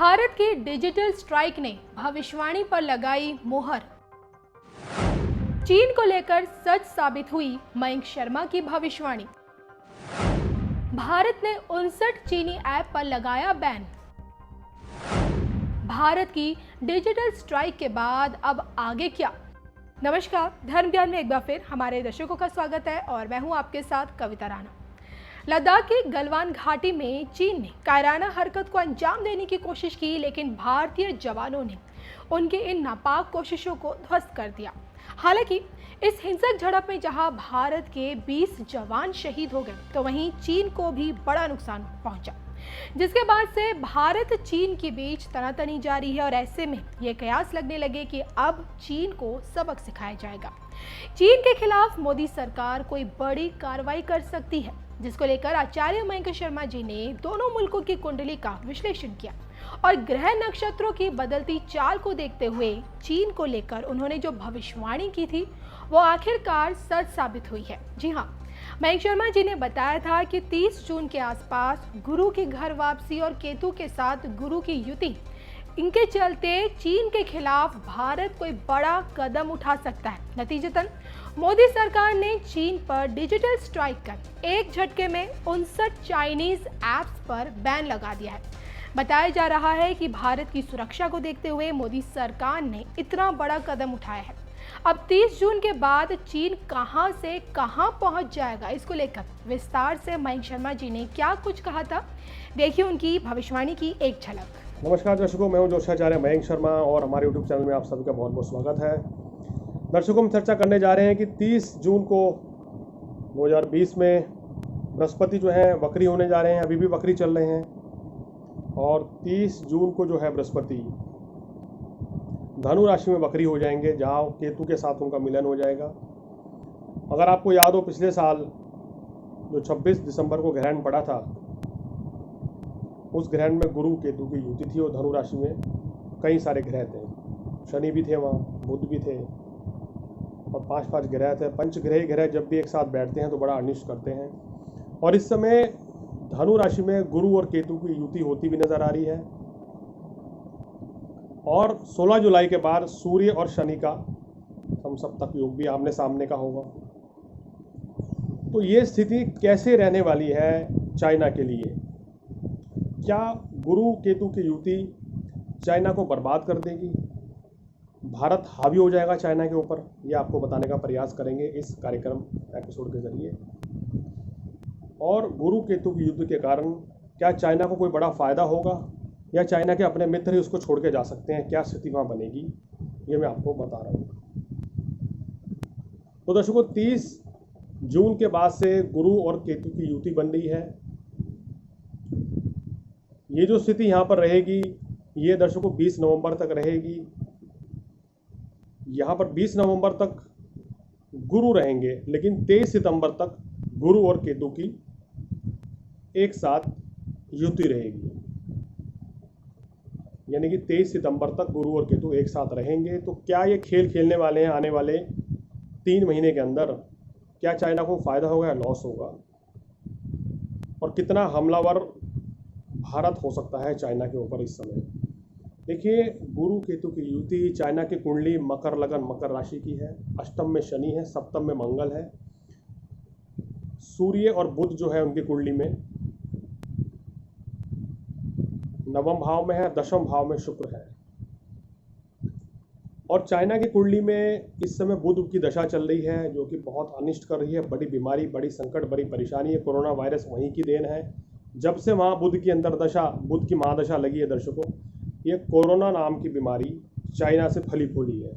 भारत की digital strike ने भविष्यवाणी पर लगाई मोहर। चीन को लेकर सच साबित हुई मयंक शर्मा की भविष्यवाणी। भारत ने 59 चीनी ऐप पर लगाया बैन। भारत की डिजिटल स्ट्राइक के बाद अब आगे क्या? नमस्कार, धर्म ज्ञान में एक बार फिर हमारे दर्शकों का स्वागत है और मैं हूं आपके साथ कविता राणा। लद्दाख की गलवान घाटी में चीन ने कायराना हरकत को अंजाम देने की कोशिश की, लेकिन भारतीय जवानों ने उनकी इन नापाक कोशिशों को ध्वस्त कर दिया। हालांकि इस हिंसक झड़प में जहां भारत के 20 जवान शहीद हो गए, तो वहीं चीन को भी बड़ा नुकसान पहुंचा, जिसके बाद से भारत चीन के बीच तनातनी जारी है और ऐसे में ये कयास लगने लगे कि अब चीन को सबक सिखाया जाएगा। चीन के खिलाफ मोदी सरकार कोई बड़ी कार्रवाई कर सकती है, जिसको लेकर आचार्य मयंक शर्मा जी ने दोनों मुल्कों की कुंडली का विश्लेषण किया और ग्रह नक्षत्रों की बदलती चाल को देखते हुए चीन को लेकर उन्होंने जो भविष्यवाणी की थी वो आखिरकार सच साबित हुई है। जी हाँ, मयंक शर्मा जी ने बताया था कि 30 जून के आसपास गुरु की घर वापसी और केतु के साथ गुरु की युति, इनके चलते चीन के खिलाफ भारत कोई बड़ा कदम उठा सकता है। नतीजतन मोदी सरकार ने चीन पर डिजिटल स्ट्राइक कर एक झटके में 59 चाइनीज ऐप्स पर बैन लगा दिया है। बताया जा रहा है कि भारत की सुरक्षा को देखते हुए मोदी सरकार ने इतना बड़ा कदम उठाया है। अब 30 जून के बाद चीन कहां से कहां पहुंच जाएगा, इसको लेकर विस्तार से मयंक शर्मा जी ने क्या कुछ कहा था, देखिए उनकी भविष्यवाणी की एक झलक। नमस्कार दर्शकों, मैं हूं जोशाचार्य मयंक शर्मा और हमारे यूट्यूब चैनल में आप सभी का बहुत बहुत स्वागत है। दर्शकों, हम चर्चा करने जा रहे हैं कि 30 जून को 2020 में बृहस्पति जो है वक्री होने जा रहे हैं, अभी भी वक्री चल रहे हैं। और 30 जून को जो है बृहस्पति धनु राशि में वक्री हो जाएंगे, जहां केतु के साथ उनका मिलन हो जाएगा। अगर आपको याद हो, पिछले साल जो 26 दिसंबर को ग्रहण पड़ा था, उस ग्रहण में गुरु केतु की युति थी और धनु राशि में कई सारे ग्रह थे। शनि भी थे वहाँ, बुध भी थे और 5 ग्रह थे। पंचग्रही ग्रह जब भी एक साथ बैठते हैं तो बड़ा अनिष्ट करते हैं। और इस समय धनु राशि में गुरु और केतु की युति होती भी नजर आ रही है। और 16 जुलाई के बाद सूर्य और शनि का समसप्तक योग भी आमने सामने का होगा। तो ये स्थिति कैसे रहने वाली है चाइना के लिए? क्या गुरु केतु की युति चाइना को बर्बाद कर देगी? भारत हावी हो जाएगा चाइना के ऊपर? ये आपको बताने का प्रयास करेंगे इस कार्यक्रम एपिसोड के जरिए। और गुरु केतु की युद्ध के कारण क्या चाइना को कोई बड़ा फायदा होगा या चाइना के अपने मित्र ही उसको छोड़ के जा सकते हैं? क्या स्थिति वहाँ बनेगी, ये मैं आपको बता रहा हूँ। तो दर्शकों, 30 जून के बाद से गुरु और केतु की युति बन रही है। ये जो स्थिति यहाँ पर रहेगी, ये दर्शकों 20 नवंबर तक रहेगी। यहाँ पर 20 नवंबर तक गुरु रहेंगे, लेकिन 23 सितंबर तक गुरु और केतु की एक साथ युति रहेगी। यानी कि 23 सितंबर तक गुरु और केतु एक साथ रहेंगे। तो क्या ये खेल खेलने वाले हैं आने वाले 3 महीने के अंदर? क्या चाइना को फायदा होगा या लॉस होगा? और कितना हमलावर भारत हो सकता है चाइना के ऊपर इस समय? देखिए, गुरु केतु की युति, चाइना की कुंडली मकर लगन मकर राशि की है। अष्टम में शनि है, सप्तम में मंगल है, सूर्य और बुध जो है उनकी कुंडली में नवम भाव में है, दशम भाव में शुक्र है। और चाइना की कुंडली में इस समय बुध की दशा चल रही है, जो कि बहुत अनिष्ट कर रही है। बड़ी बीमारी, बड़ी संकट, बड़ी परेशानी है। कोरोना वायरस वहीं की देन है। जब से वहाँ बुध की अंतरदशा, बुध की महादशा लगी है दर्शकों, ये कोरोना नाम की बीमारी चाइना से फली फूली है।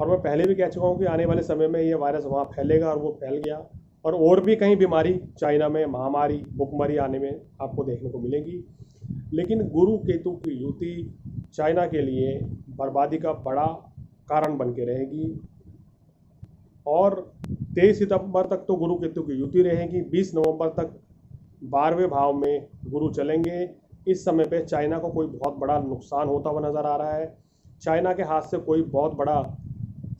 और मैं पहले भी कह चुका हूँ कि आने वाले समय में ये वायरस वहाँ फैलेगा, और वो फैल गया। और भी कहीं बीमारी चाइना में, महामारी, भुखमरी आने में आपको देखने को मिलेगी। लेकिन गुरु केतु की युति चाइना के लिए बर्बादी का बड़ा कारण बन के रहेगी। और 23 सितंबर तक तो गुरु केतु की युति रहेगी। 20 नवंबर तक 12वें भाव में गुरु चलेंगे। इस समय पे चाइना को कोई बहुत बड़ा नुकसान होता हुआ नज़र आ रहा है। चाइना के हाथ से कोई बहुत बड़ा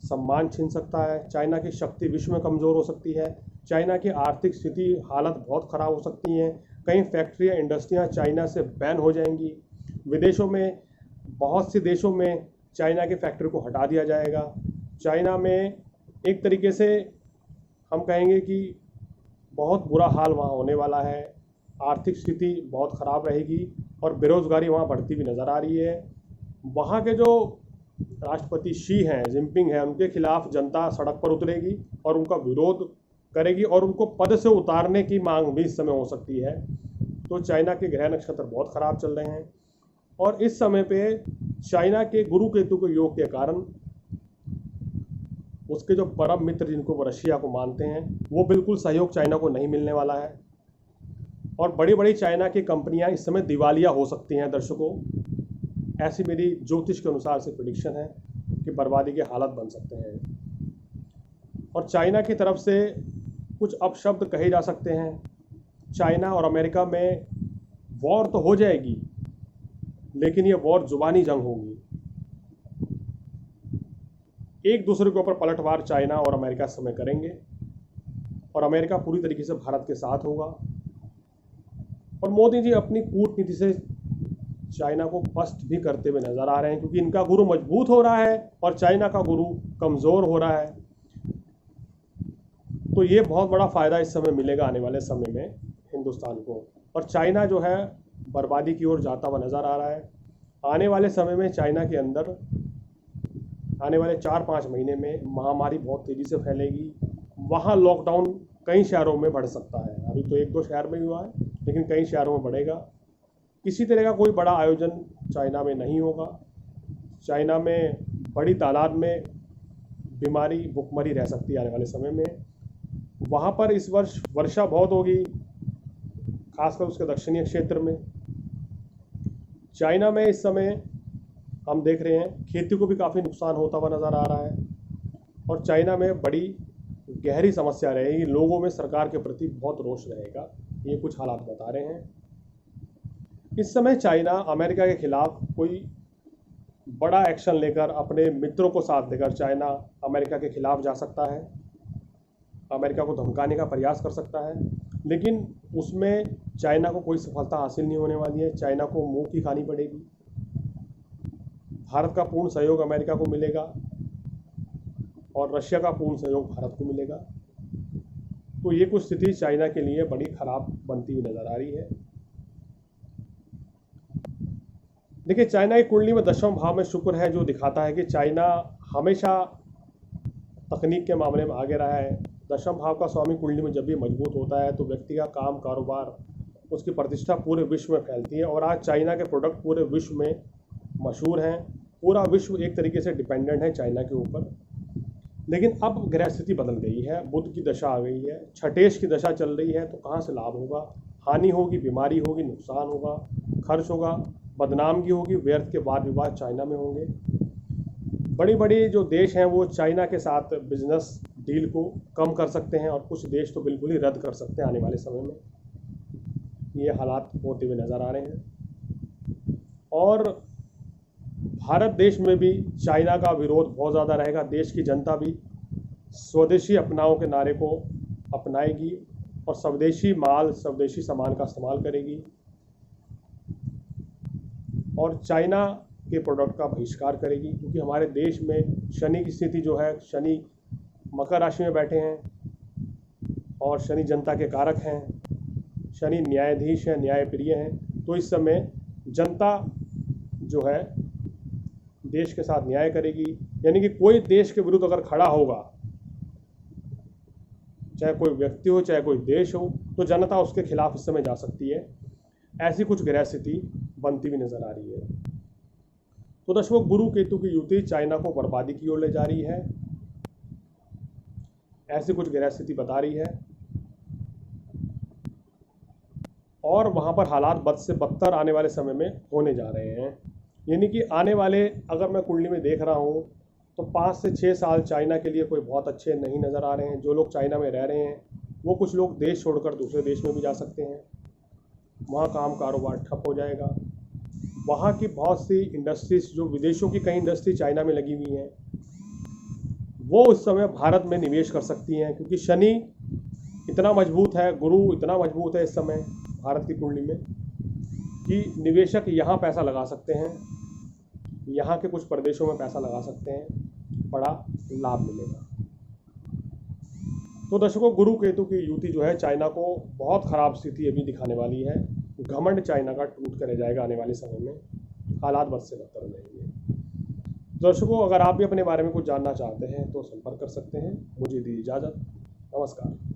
सम्मान छीन सकता है। चाइना की शक्ति विश्व में कमज़ोर हो सकती है। चाइना की आर्थिक स्थिति, हालत बहुत ख़राब हो सकती हैं। कई फैक्ट्रियाँ, इंडस्ट्रियाँ चाइना से बैन हो जाएंगी। विदेशों में बहुत से देशों में चाइना की फैक्ट्री को हटा दिया जाएगा। चाइना में एक तरीके से हम कहेंगे कि बहुत बुरा हाल वहाँ होने वाला है, आर्थिक स्थिति बहुत ख़राब रहेगी और बेरोज़गारी वहाँ बढ़ती भी नज़र आ रही है। वहाँ के जो राष्ट्रपति शी हैं, जिनपिंग हैं, उनके खिलाफ जनता सड़क पर उतरेगी और उनका विरोध करेगी और उनको पद से उतारने की मांग भी इस समय हो सकती है। तो चाइना के ग्रह नक्षत्र बहुत ख़राब चल रहे हैं और इस समय पे चाइना के गुरु केतु के योग के कारण उसके जो परम मित्र जिनको वो रशिया को मानते हैं, वो बिल्कुल सहयोग चाइना को नहीं मिलने वाला है और बड़ी बड़ी चाइना की कंपनियां इस समय दिवालिया हो सकती हैं। दर्शकों, ऐसी मेरी ज्योतिष के अनुसार से प्रेडिक्शन है कि बर्बादी के हालत बन सकते हैं और चाइना की तरफ से कुछ अपशब्द कहे जा सकते हैं। चाइना और अमेरिका में वॉर तो हो जाएगी, लेकिन ये वॉर जुबानी जंग होगी। एक दूसरे के ऊपर पलटवार चाइना और अमेरिका इस समय करेंगे और अमेरिका पूरी तरीके से भारत के साथ होगा और मोदी जी अपनी कूटनीति से चाइना को पस्त भी करते हुए नजर आ रहे हैं, क्योंकि इनका गुरु मजबूत हो रहा है और चाइना का गुरु कमज़ोर हो रहा है। तो ये बहुत बड़ा फ़ायदा इस समय मिलेगा आने वाले समय में हिंदुस्तान को, और चाइना जो है बर्बादी की ओर जाता हुआ नज़र आ रहा है। आने वाले समय में चाइना के अंदर आने वाले 4-5 महीने में महामारी बहुत तेज़ी से फैलेगी। वहाँ लॉकडाउन कई शहरों में बढ़ सकता है। अभी तो 1-2 शहर में हुआ है, लेकिन कई शहरों में बढ़ेगा। किसी तरह का कोई बड़ा आयोजन चाइना में नहीं होगा। चाइना में बड़ी तादाद में बीमारी भुखमरी रह सकती है आने वाले समय में। वहाँ पर इस वर्ष वर्षा बहुत होगी, खासकर उसके दक्षिणी क्षेत्र में। चाइना में इस समय हम देख रहे हैं खेती को भी काफ़ी नुकसान होता हुआ नज़र आ रहा है और चाइना में बड़ी गहरी समस्या रहेगी। लोगों में सरकार के प्रति बहुत रोष रहेगा। ये कुछ हालात बता रहे हैं। इस समय चाइना अमेरिका के खिलाफ कोई बड़ा एक्शन लेकर अपने मित्रों को साथ देकर चाइना अमेरिका के खिलाफ जा सकता है, अमेरिका को धमकाने का प्रयास कर सकता है, लेकिन उसमें चाइना को कोई सफलता हासिल नहीं होने वाली है। चाइना को मुंह की खानी पड़ेगी। भारत का पूर्ण सहयोग अमेरिका को मिलेगा और रशिया का पूर्ण सहयोग भारत को मिलेगा। तो ये कुछ स्थिति चाइना के लिए बड़ी खराब बनती हुई नजर आ रही है। देखिए, चाइना की कुंडली में 10वें भाव में शुक्र है, जो दिखाता है कि चाइना हमेशा तकनीक के मामले में आगे रहा है। 10वें भाव का स्वामी कुंडली में जब भी मजबूत होता है तो व्यक्ति का काम कारोबार, उसकी प्रतिष्ठा पूरे विश्व में फैलती है और आज चाइना के प्रोडक्ट पूरे विश्व में मशहूर हैं। पूरा विश्व एक तरीके से डिपेंडेंट है चाइना के ऊपर। लेकिन अब ग्रह स्थिति बदल गई है, बुध की दशा आ गई है, छठेश की दशा चल रही है। तो कहाँ से लाभ होगा? हानि होगी, बीमारी होगी, नुकसान होगा, खर्च होगा, बदनामगी होगी, व्यर्थ के वाद विवाद चाइना में होंगे। बड़ी बड़ी जो देश हैं वो चाइना के साथ बिजनेस डील को कम कर सकते हैं और कुछ देश तो बिल्कुल ही रद्द कर सकते हैं आने वाले समय में। ये हालात होते हुए नज़र आ रहे हैं और भारत देश में भी चाइना का विरोध बहुत ज़्यादा रहेगा। देश की जनता भी स्वदेशी अपनाओ के नारे को अपनाएगी और स्वदेशी माल, स्वदेशी सामान का इस्तेमाल करेगी और चाइना के प्रोडक्ट का बहिष्कार करेगी, क्योंकि हमारे देश में शनि की स्थिति जो है, शनि मकर राशि में बैठे हैं और शनि जनता के कारक हैं, शनि न्यायाधीश हैं, न्यायप्रिय हैं। तो इस समय जनता जो है देश के साथ न्याय करेगी, यानी कि कोई देश के विरुद्ध अगर खड़ा होगा, चाहे कोई व्यक्ति हो चाहे कोई देश हो, तो जनता उसके खिलाफ इस समय जा सकती है। ऐसी कुछ ग्रह स्थिति बनती हुई नजर आ रही है। तो दर्शकों, गुरु केतु की युति चाइना को बर्बादी की ओर ले जा रही है, ऐसी कुछ ग्रह स्थिति बता रही है और वहां पर हालात बद से बदतर आने वाले समय में होने जा रहे हैं। यानी कि आने वाले, अगर मैं कुंडली में देख रहा हूँ तो 5 से 6 साल चाइना के लिए कोई बहुत अच्छे नहीं नज़र आ रहे हैं। जो लोग चाइना में रह रहे हैं वो कुछ लोग देश छोड़कर दूसरे देश में भी जा सकते हैं। वहाँ काम कारोबार ठप हो जाएगा। वहाँ की बहुत सी इंडस्ट्रीज, जो विदेशों की कई इंडस्ट्री चाइना में लगी हुई हैं, वो उस समय भारत में निवेश कर सकती हैं, क्योंकि शनि इतना मजबूत है, गुरु इतना मजबूत है इस समय भारत की कुंडली में कि निवेशक यहाँ पैसा लगा सकते हैं, यहाँ के कुछ प्रदेशों में पैसा लगा सकते हैं, बड़ा लाभ मिलेगा। तो दर्शकों, गुरु केतु की युति जो है चाइना को बहुत ख़राब स्थिति अभी दिखाने वाली है। घमंड चाइना का टूट कर रह जाएगा आने वाले समय में, हालात बद से बदतर रहेंगे। दर्शकों, अगर आप भी अपने बारे में कुछ जानना चाहते हैं तो संपर्क कर सकते हैं। मुझे दी इजाज़त, नमस्कार।